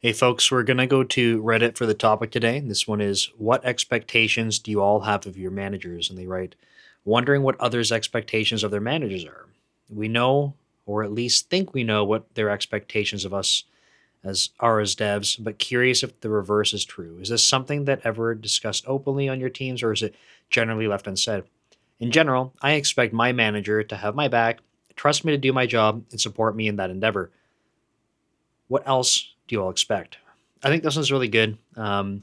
Hey, folks, we're going to go to Reddit for the topic today. This one is: what expectations do you all have of your managers? And they write, wondering what others' expectations of their managers are. We know, or at least think we know, what their expectations of us as devs, but curious if the reverse is true. Is this something that ever discussed openly on your teams, or is it generally left unsaid? In general, I expect my manager to have my back, trust me to do my job, and support me in that endeavor. What else do you all expect? I think this one's really good. I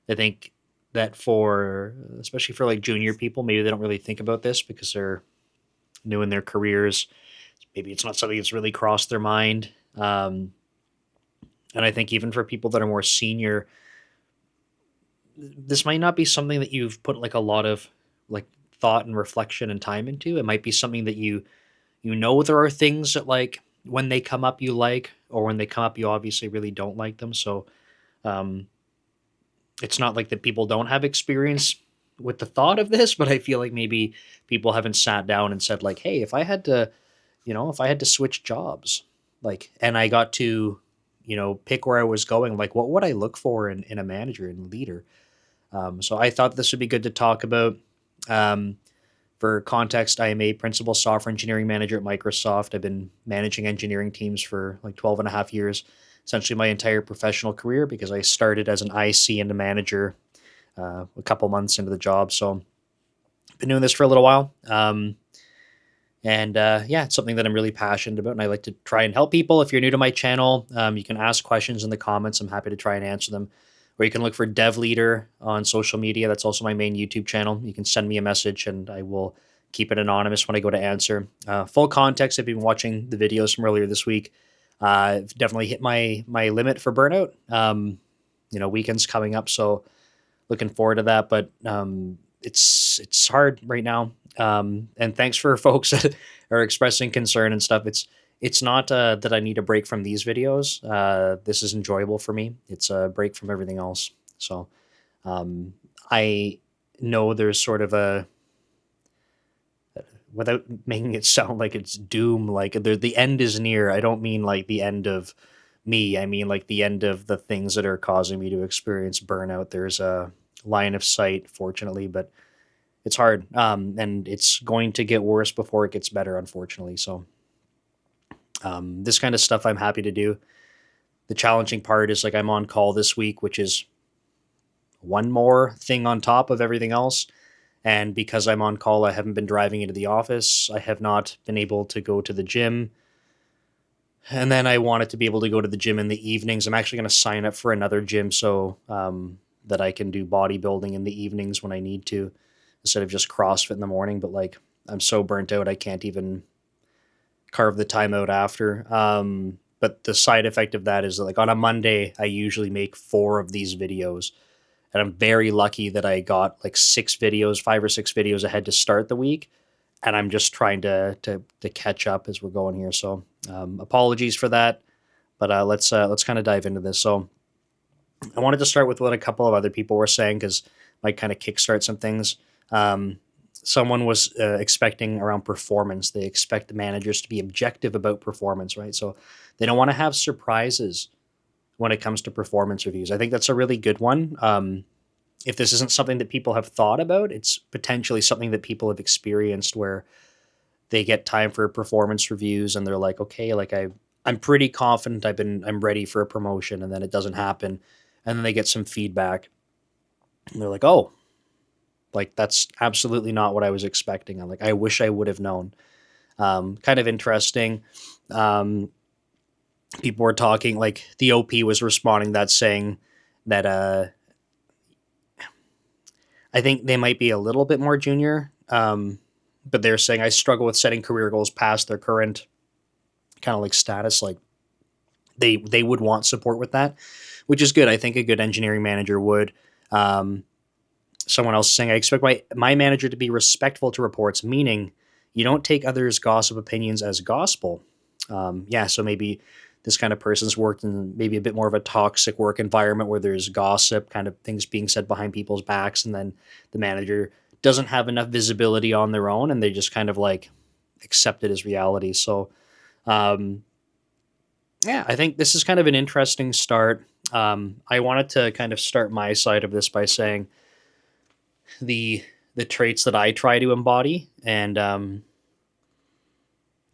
think that for, especially for like junior people, maybe they don't really think about this because they're new in their careers. Maybe it's not something that's really crossed their mind. And I think even for people that are more senior, this might not be something that you've put like a lot of like thought and reflection and time into. It might be something that you know there are things that like when they come up you like, or when they come up you obviously really don't like them. So um, it's not like that people don't have experience with the thought of this, but I feel like maybe people haven't sat down and said like, hey, if I had to, if I had to switch jobs, like, and I got to, pick where I was going, like, what would I look for in a manager and leader? So I thought this would be good to talk about. Um, for context, I am a principal software engineering manager at Microsoft. I've been managing engineering teams for like 12 and a half years, essentially my entire professional career, because I started as an IC and a manager a couple months into the job. So I've been doing this for a little while. And yeah, it's something that I'm really passionate about, and I like to try and help people. If you're new to my channel, you can ask questions in the comments. I'm happy to try and answer them. Or you can look for Dev Leader on social media. That's also my main YouTube channel. You can send me a message, and I will keep it anonymous when I go to answer. Full context: if you've been watching the videos from earlier this week, I've definitely hit my limit for burnout. Weekends coming up, so looking forward to that. But it's hard right now. And thanks for folks that are expressing concern and stuff. It's not that I need a break from these videos. This is enjoyable for me. It's a break from everything else. So um, I know there's sort of a, without making it sound like it's doom, like the end is near. I don't mean like the end of me. I mean like the end of the things that are causing me to experience burnout. There's a line of sight, fortunately, but it's hard. And it's going to get worse before it gets better, unfortunately. So this kind of stuff I'm happy to do. The challenging part is like I'm on call this week, which is one more thing on top of everything else. And because I'm on call, I haven't been driving into the office. I have not been able to go to the gym. And then I wanted to be able to go to the gym in the evenings. I'm actually going to sign up for another gym so that I can do bodybuilding in the evenings when I need to, instead of just CrossFit in the morning. But like, I'm so burnt out, I can't even carve the time out after. But the side effect of that is that, like, on a Monday, I usually make 4 of these videos. And I'm very lucky that I got like 6 videos, 5 or 6 videos ahead to start the week. And I'm just trying to catch up as we're going here. So apologies for that. But let's kind of dive into this. So I wanted to start with what a couple of other people were saying, because might kind of kickstart some things. Um, Someone was expecting around performance. They expect the managers to be objective about performance, right? So they don't want to have surprises when it comes to performance reviews. I think that's a really good one. If this isn't something that people have thought about, it's potentially something that people have experienced, where they get time for performance reviews and they're like, okay, like I'm pretty confident I'm ready for a promotion, and then it doesn't happen. And then they get some feedback and they're like, oh, like that's absolutely not what I was expecting. I'm like, I wish I would have known. Kind of interesting. Um, People were talking, like the OP was responding that, saying that I think they might be a little bit more junior. But they're saying I struggle with setting career goals past their current kind of like status. Like they would want support with that, which is good. I think a good engineering manager would. Um, Someone else saying, I expect my manager to be respectful to reports, meaning you don't take others' gossip opinions as gospel. Yeah, so maybe this kind of person's worked in maybe a bit more of a toxic work environment where there's gossip, kind of things being said behind people's backs, and then the manager doesn't have enough visibility on their own, and they just kind of like accept it as reality. So um, Yeah, I think this is kind of an interesting start. I wanted to kind of start my side of this by saying the the traits that I try to embody and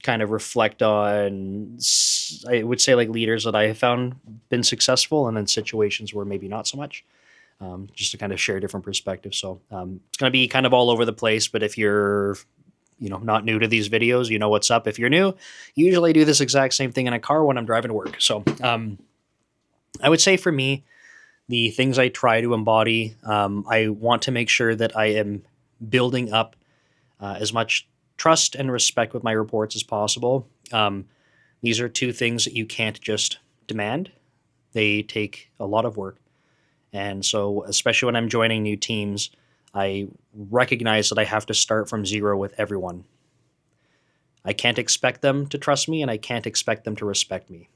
kind of reflect on. I would say like leaders that I have found been successful, and then situations where maybe not so much. Just to kind of share different perspectives. So it's going to be kind of all over the place. But if you're not new to these videos, you know what's up. If you're new, usually I do this exact same thing in a car when I'm driving to work. So I would say for me, the things I try to embody, I want to make sure that I am building up as much trust and respect with my reports as possible. These are two things that you can't just demand. They take a lot of work. And so, especially when I'm joining new teams, I recognize that I have to start from zero with everyone. I can't expect them to trust me and I can't expect them to respect me.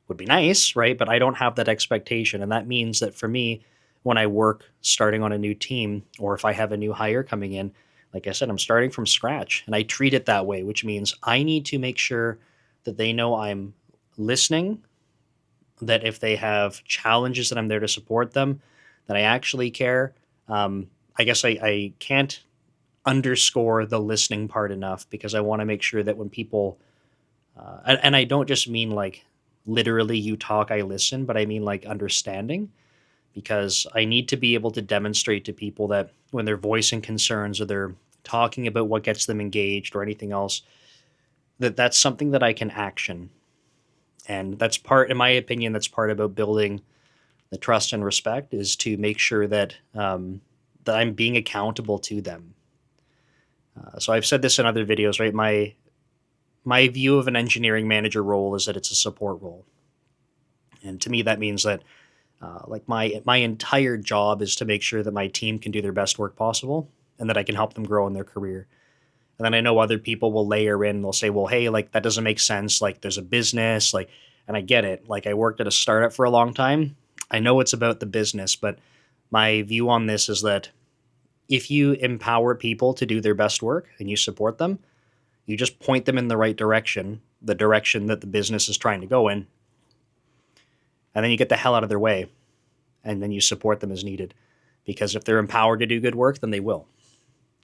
Would be nice, right? But I don't have that expectation. And that means that for me, when I work starting on a new team or if I have a new hire coming in, like I said, I'm starting from scratch and I treat it that way, which means I need to make sure that they know I'm listening, that if they have challenges, that I'm there to support them, that I actually care. I guess I can't underscore the listening part enough because I want to make sure that when people, and I don't just mean like literally you talk, I listen, but I mean like understanding because I need to be able to demonstrate to people that when they're voicing concerns or they're talking about what gets them engaged or anything else, that that's something that I can action. And that's part, in my opinion, that's part about building the trust and respect is to make sure that that I'm being accountable to them. So I've said this in other videos, right? My view of an engineering manager role is that it's a support role, and to me that means that like my entire job is to make sure that my team can do their best work possible, and that I can help them grow in their career. And then I know other people will layer in, they'll say, well, hey, like that doesn't make sense. Like there's a business, like, and I get it. Like I worked at a startup for a long time. I know it's about the business, but my view on this is that if you empower people to do their best work and you support them, you just point them in the right direction, the direction that the business is trying to go in, and then you get the hell out of their way and then you support them as needed. Because if they're empowered to do good work, then they will.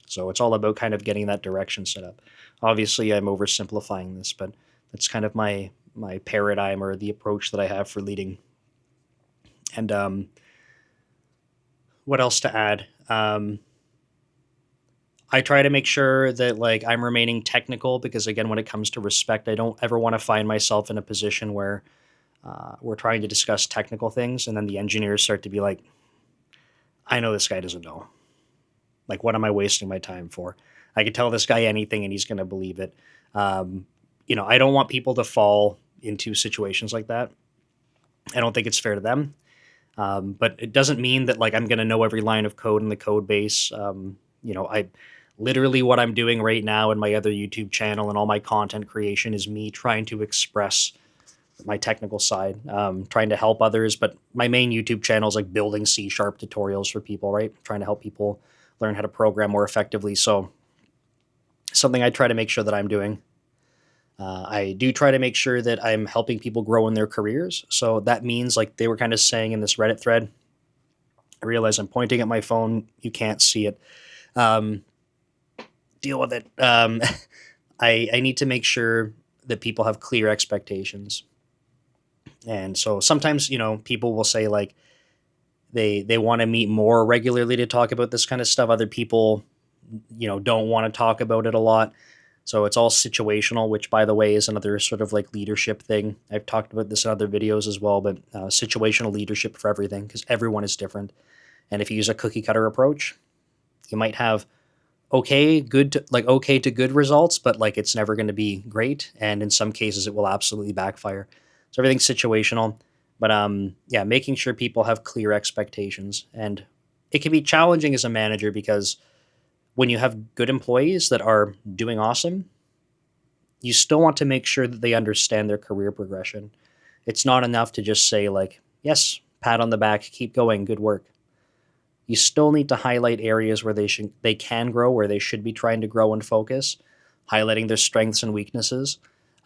So it's all about kind of getting that direction set up. Obviously, I'm oversimplifying this, but that's kind of my paradigm or the approach that I have for leading. And what else to add? I try to make sure that like I'm remaining technical because again, when it comes to respect, I don't ever want to find myself in a position where we're trying to discuss technical things and then the engineers start to be like, "I know this guy doesn't know. Like, what am I wasting my time for? I could tell this guy anything and he's going to believe it." Um, I don't want people to fall into situations like that. I don't think it's fair to them. But it doesn't mean that like I'm going to know every line of code in the code base. I literally what I'm doing right now in my other YouTube channel and all my content creation is me trying to express my technical side, trying to help others. But my main YouTube channel is like building C# tutorials for people, right? Trying to help people learn how to program more effectively. So something I try to make sure that I'm doing. I do try to make sure that I'm helping people grow in their careers. So that means, like they were kind of saying in this Reddit thread, I realize I'm pointing at my phone. You can't see it. Um, Deal with it. I need to make sure that people have clear expectations. And so sometimes, people will say like they want to meet more regularly to talk about this kind of stuff. Other people, don't want to talk about it a lot. So it's all situational, which by the way is another sort of like leadership thing. I've talked about this in other videos as well, but situational leadership for everything because everyone is different. And if you use a cookie cutter approach, you might have okay to good results, but like it's never going to be great. And in some cases, it will absolutely backfire. So everything's situational, but yeah, making sure people have clear expectations, and it can be challenging as a manager because when you have good employees that are doing awesome, you still want to make sure that they understand their career progression. It's not enough to just say like, yes, pat on the back, keep going, good work. You still need to highlight areas where they can grow, where they should be trying to grow and focus, highlighting their strengths and weaknesses.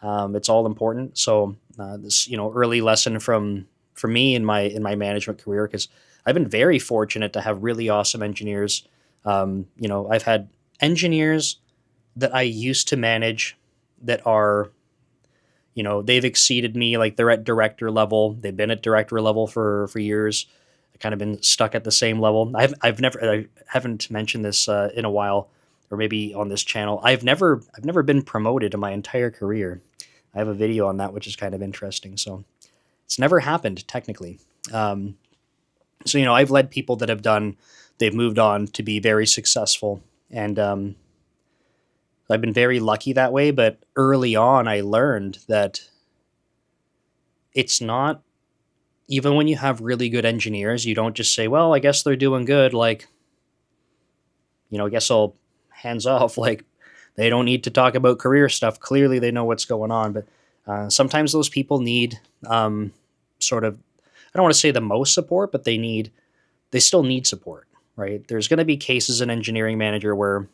It's all important. So this, early lesson from me in my management career, because I've been very fortunate to have really awesome engineers. I've had engineers that I used to manage that are, they've exceeded me. Like they're at director level. They've been at director level for years. I've kind of been stuck at the same level. I haven't mentioned this in a while, or maybe on this channel. I've never been promoted in my entire career. I have a video on that, which is kind of interesting. So it's never happened technically. Um, so I've led people that they've moved on to be very successful, and I've been very lucky that way. But early on, I learned that it's not, even when you have really good engineers, you don't just say, well, I guess they're doing good. Like, I guess I'll hands off. Like, they don't need to talk about career stuff. Clearly, they know what's going on. But sometimes those people need sort of, I don't want to say the most support, but they still need support, right? There's going to be cases in engineering manager where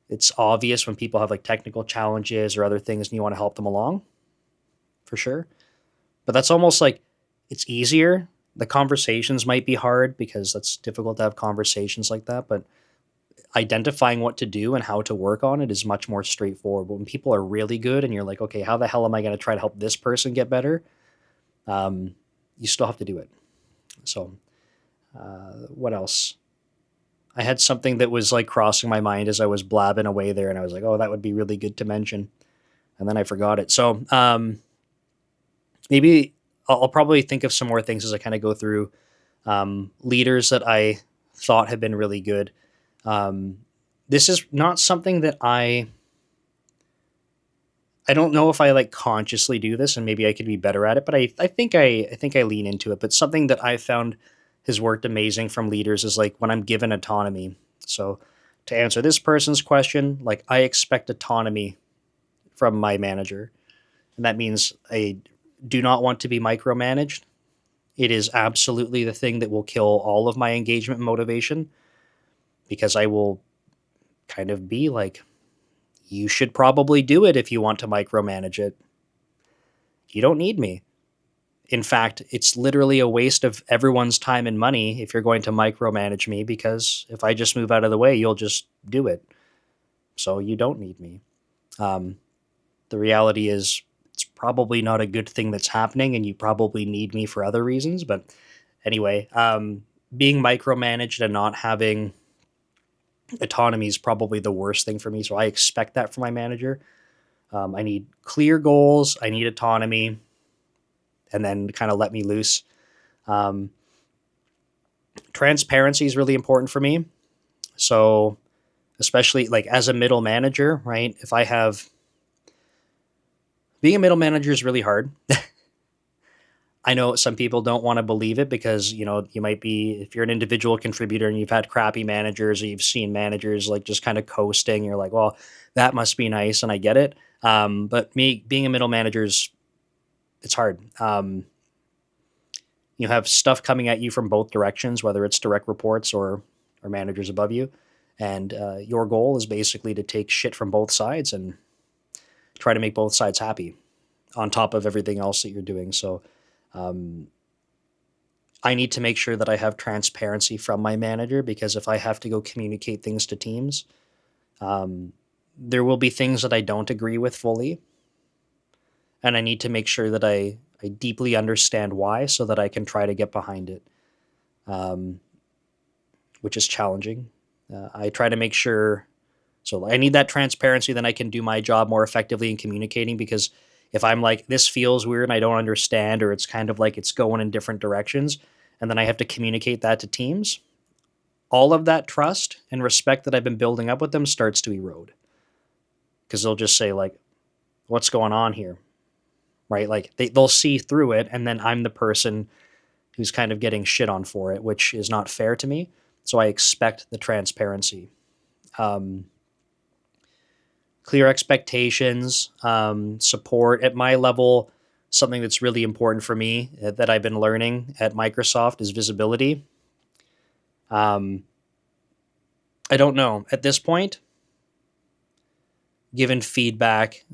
it's obvious when people have like technical challenges or other things and you want to help them along, for sure. But that's almost like it's easier. The conversations might be hard because that's difficult to have conversations like that, but identifying what to do and how to work on it is much more straightforward. But when people are really good and you're like, okay, how the hell am I going to try to help this person get better? You still have to do it. So, what else? I had something that was like crossing my mind as I was blabbing away there, and I was like, oh, that would be really good to mention. And then I forgot it. So, maybe I'll probably think of some more things as I kind of go through leaders that I thought have been really good. Um, this is not something that I don't know if I like consciously do this, and maybe I could be better at it, but I think I lean into it. But something that I found has worked amazing from leaders is like when I'm given autonomy. So to answer this person's question, like I expect autonomy from my manager, and that means I do not want to be micromanaged. It is absolutely the thing that will kill all of my engagement and motivation, because I will kind of be like, you should probably do it if you want to micromanage it. You don't need me. In fact, it's literally a waste of everyone's time and money if you're going to micromanage me, because if I just move out of the way, you'll just do it. So you don't need me. Um, the reality is, it's probably not a good thing that's happening, and you probably need me for other reasons. But anyway, being micromanaged and not having autonomy is probably the worst thing for me. So I expect that from my manager. I need clear goals. I need autonomy, and then kind of let me loose. Um, Transparency is really important for me. So, especially like as a middle manager, right? If I have Being a middle manager is really hard. I know some people don't want to believe it because, you might be, if you're an individual contributor and you've had crappy managers or you've seen managers like just kind of coasting, you're like, well, that must be nice. And I get it. But me being a middle manager it's hard. You have stuff coming at you from both directions, whether it's direct reports or managers above you. And your goal is basically to take shit from both sides and try to make both sides happy on top of everything else that you're doing. So, um, I need to make sure that I have transparency from my manager, because if I have to go communicate things to teams, um, there will be things that I don't agree with fully. And I need to make sure that I deeply understand why, so that I can try to get behind it, um, which is challenging. I try to make sure, so I need that transparency, then I can do my job more effectively in communicating. Because if I'm like, this feels weird and I don't understand, or it's kind of like it's going in different directions, and then I have to communicate that to teams, all of that trust and respect that I've been building up with them starts to erode, because they'll just say like, what's going on here? Right? Like they'll see through it, and then I'm the person who's kind of getting shit on for it, which is not fair to me. So I expect the transparency. Um, Clear expectations, support at my level. Something that's really important for me that I've been learning at Microsoft is visibility. Um, I don't know at this point, given feedback,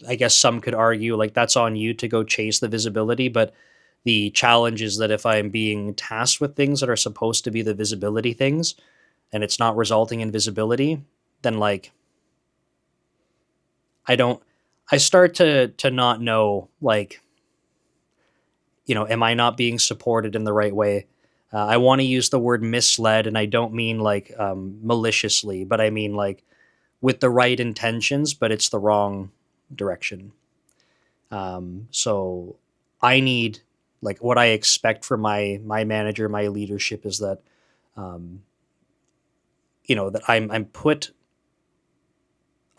I guess some could argue like that's on you to go chase the visibility, but the challenge is that if I'm being tasked with things that are supposed to be the visibility things and it's not resulting in visibility, then like I don't I start to not know like, am I not being supported in the right way? I want to use the word misled, and I don't mean like maliciously, but I mean like with the right intentions, but it's the wrong direction. So I need like what I expect from my manager, my leadership is that um, that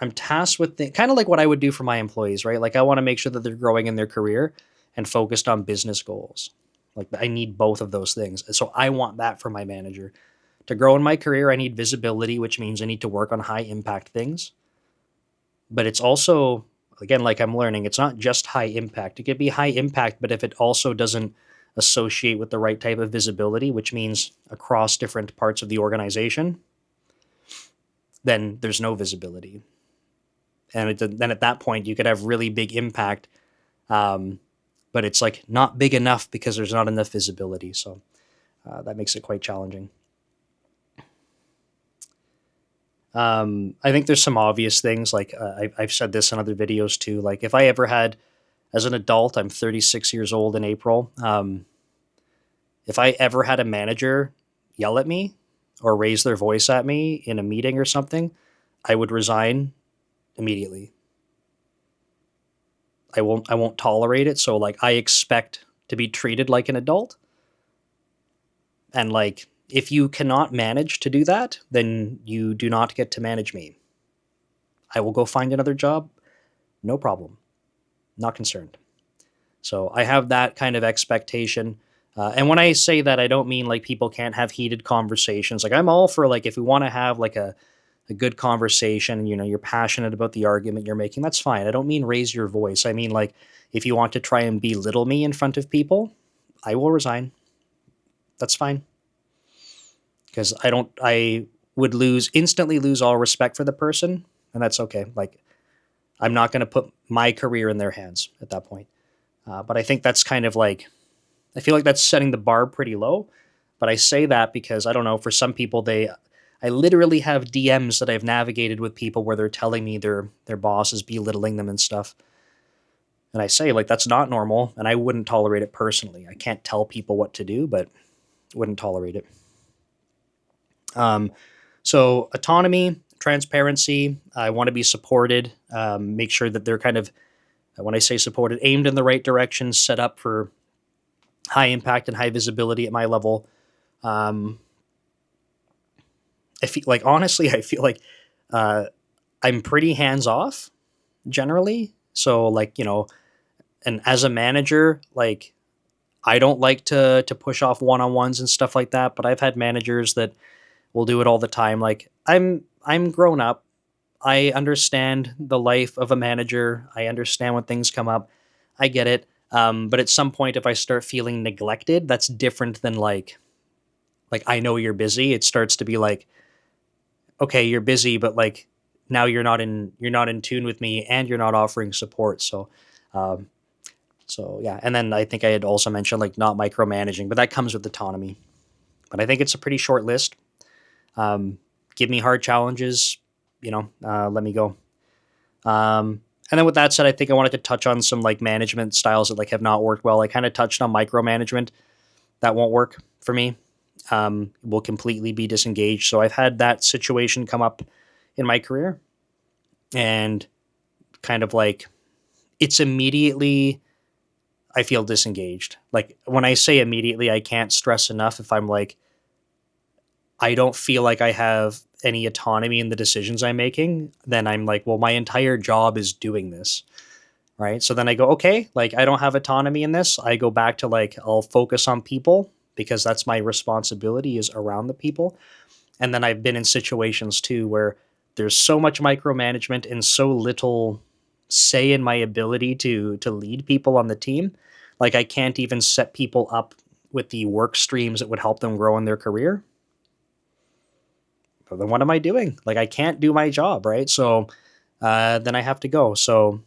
I'm tasked with kind of like what I would do for my employees, right? Like I want to make sure that they're growing in their career and focused on business goals. Like I need both of those things. So I want that for my manager. To grow in my career, I need visibility, which means I need to work on high impact things. But it's also, again, like I'm learning, it's not just high impact. It could be high impact, but if it also doesn't associate with the right type of visibility, which means across different parts of the organization, then there's no visibility. And then at that point, you could have really big impact, um, but it's like not big enough because there's not enough visibility. So that makes it quite challenging. I think there's some obvious things like I've said this in other videos too. Like if I ever had, as an adult, I'm 36 years old in April. If I ever had a manager yell at me or raise their voice at me in a meeting or something, I would resign immediately. I won't tolerate it. So like I expect to be treated like an adult. And like if you cannot manage to do that, then you do not get to manage me. I will go find another job. No problem. Not concerned. So I have that kind of expectation. And when I say that, I don't mean like people can't have heated conversations. Like I'm all for like if we want to have like a good conversation, you're passionate about the argument you're making, that's fine. I don't mean raise your voice. I mean like if you want to try and belittle me in front of people, I will resign. That's fine. Because I would instantly lose all respect for the person, and that's okay. Like I'm not going to put my career in their hands at that point. But I think that's kind of like, I feel like that's setting the bar pretty low. But I say that because I don't know, for some people, I literally have DMs that I've navigated with people where they're telling me their boss is belittling them and stuff. And I say, like, that's not normal. And I wouldn't tolerate it personally. I can't tell people what to do, but wouldn't tolerate it. Um, so autonomy, transparency, I want to be supported, make sure that they're kind of, when I say supported, aimed in the right direction, set up for high impact and high visibility at my level. Um, I feel like, honestly, I feel like uh, I'm pretty hands off generally. So, like, and as a manager, like, I don't like to push off one on ones and stuff like that. But I've had managers that will do it all the time. Like, I'm grown up. I understand the life of a manager. I understand when things come up. I get it. But at some point, if I start feeling neglected, that's different than like I know you're busy. It starts to be like, okay, you're busy, but like now you're not in tune with me, and you're not offering support. Um, so yeah. And then I think I had also mentioned like not micromanaging, but that comes with autonomy. But I think it's a pretty short list. Um, Give me hard challenges. Let me go. And then with that said, I think I wanted to touch on some like management styles that like have not worked well. I kind of touched on micromanagement. That won't work for me. Will completely be disengaged. So I've had that situation come up in my career, and kind of like it's immediately I feel disengaged. Like when I say immediately, I can't stress enough if I'm like I don't feel like I have any autonomy in the decisions I'm making, then I'm like, well, my entire job is doing this. Right. So then I go, okay, like I don't have autonomy in this. I go back to like, I'll focus on people because that's my responsibility is around the people. And then I've been in situations too where there's so much micromanagement and so little say in my ability to lead people on the team. Like I can't even set people up with the work streams that would help them grow in their career. Well, then what am I doing? Like I can't do my job, right? So then I have to go. So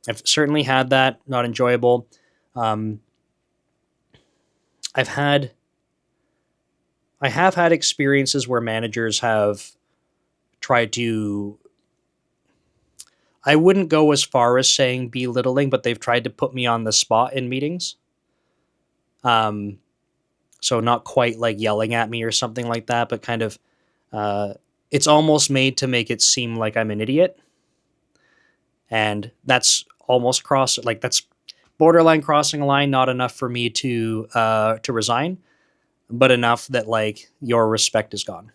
I've certainly had that, not enjoyable. Um, I've had I have had experiences where managers have tried to, I wouldn't go as far as saying belittling, but they've tried to put me on the spot in meetings. Um, so not quite like yelling at me or something like that, but kind of uh, it's almost made to make it seem like I'm an idiot, and that's almost that's borderline crossing a line. Not enough for me to resign, but enough that like your respect is gone.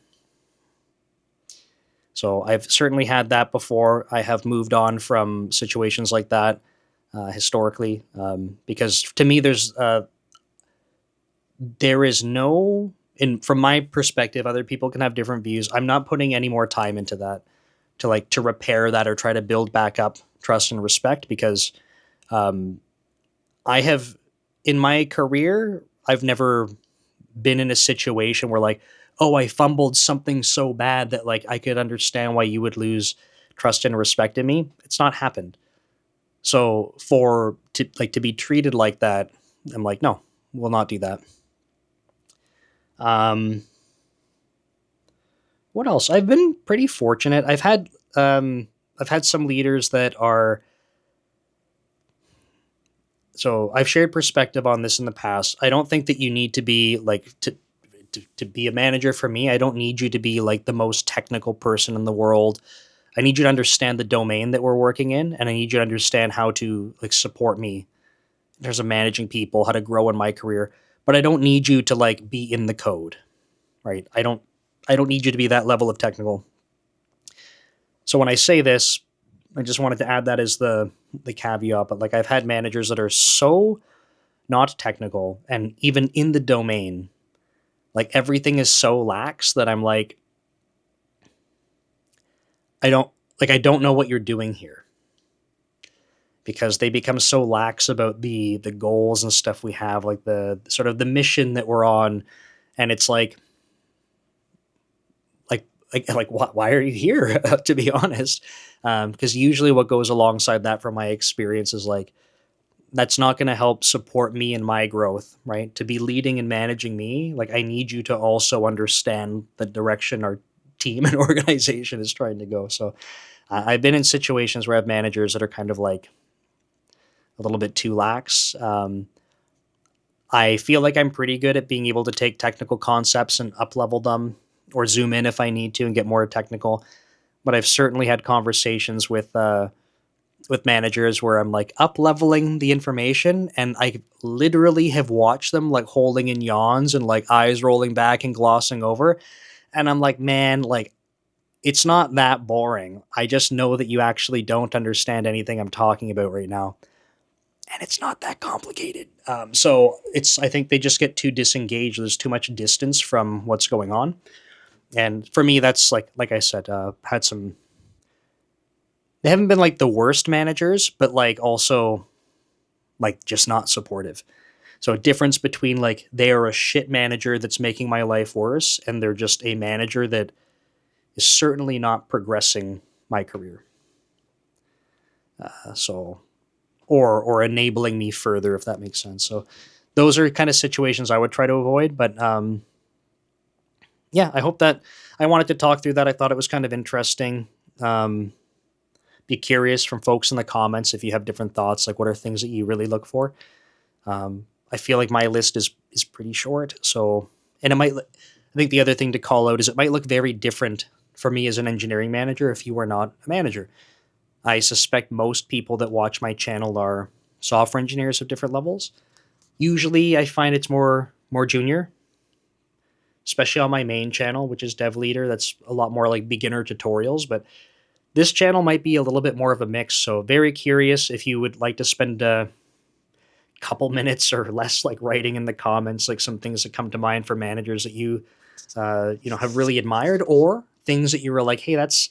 So I've certainly had that before. I have moved on from situations like that historically, because to me, there is no, in from my perspective, other people can have different views. I'm not putting any more time into that to repair that or try to build back up trust and respect, because um, I have in my career I've never been in a situation where like, oh, I fumbled something so bad that like I could understand why you would lose trust and respect in me. It's not happened. So to be treated like that, I'm like, no, we'll not do that. Um, what else? I've been pretty fortunate. I've had some leaders that are, so I've shared perspective on this in the past. I don't think that you need to be like to be a manager for me. I don't need you to be like the most technical person in the world. I need you to understand the domain that we're working in, and I need you to understand how to like support me in terms of managing people, how to grow in my career. But I don't need you to like be in the code, right? I don't need you to be that level of technical. So when I say this, I just wanted to add that as the caveat. But like I've had managers that are so not technical, and even in the domain, like everything is so lax that I'm like, I don't know what you're doing here, because they become so lax about the goals and stuff we have, like the sort of the mission that we're on, and it's like why are you here? To be honest, because usually what goes alongside that, from my experience, is like that's not going to help support me in my growth, right? To be leading and managing me, like I need you to also understand the direction our team and organization is trying to go. So I've been in situations where I have managers that are kind of like a little bit too lax. I feel like I'm pretty good at being able to take technical concepts and up level them, or zoom in if I need to and get more technical. But I've certainly had conversations with managers where I'm like up leveling the information, and I literally have watched them like holding in yawns and like eyes rolling back and glossing over. And I'm like, man, like it's not that boring. I just know that you actually don't understand anything I'm talking about right now. And it's not that complicated. So it's, I think they just get too disengaged. There's too much distance from what's going on. And for me, that's like I said, had some, they haven't been like the worst managers, but like also like just not supportive. So a difference between like they are a shit manager that's making my life worse, and they're just a manager that is certainly not progressing my career. So or enabling me further, if that makes sense. So those are kind of situations I would try to avoid. But yeah, I hope that, I wanted to talk through that. I thought it was kind of interesting. Um, be curious from folks in the comments if you have different thoughts. Like, what are things that you really look for? I feel like my list is pretty short. So, and it might. I think the other thing to call out is it might look very different for me as an engineering manager if you are not a manager. I suspect most people that watch my channel are software engineers of different levels. Usually, I find it's more junior, especially on my main channel, which is Dev Leader. That's a lot more like beginner tutorials, but this channel might be a little bit more of a mix. So very curious if you would like to spend a couple minutes or less like writing in the comments like some things that come to mind for managers that you know, have really admired, or things that you were like, hey, that's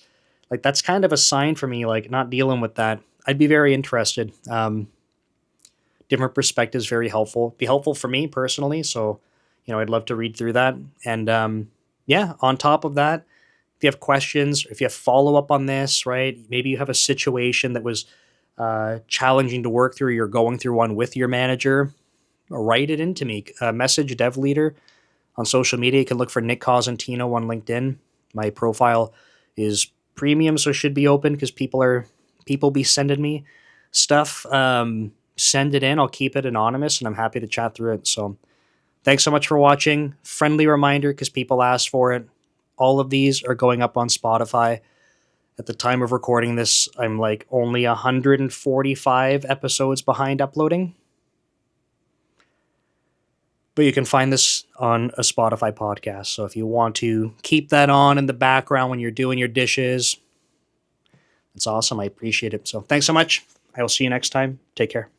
kind of a sign for me, like not dealing with that. I'd be very interested. Different perspectives, very helpful. Be helpful for me personally. So, you know, I'd love to read through that. And yeah, on top of that, if you have questions, if you have follow up on this, right? Maybe you have a situation that was challenging to work through, you're going through one with your manager, write it into me. Message Dev Leader on social media. You can look for Nick Cosentino on LinkedIn. My profile is premium, so it should be open because people be sending me stuff. Send it in. I'll keep it anonymous, and I'm happy to chat through it. So thanks so much for watching. Friendly reminder, because people asked for it. All of these are going up on Spotify. At the time of recording this, I'm like only 145 episodes behind uploading. But you can find this on a Spotify podcast. So if you want to keep that on in the background when you're doing your dishes, it's awesome. I appreciate it. So thanks so much. I will see you next time. Take care.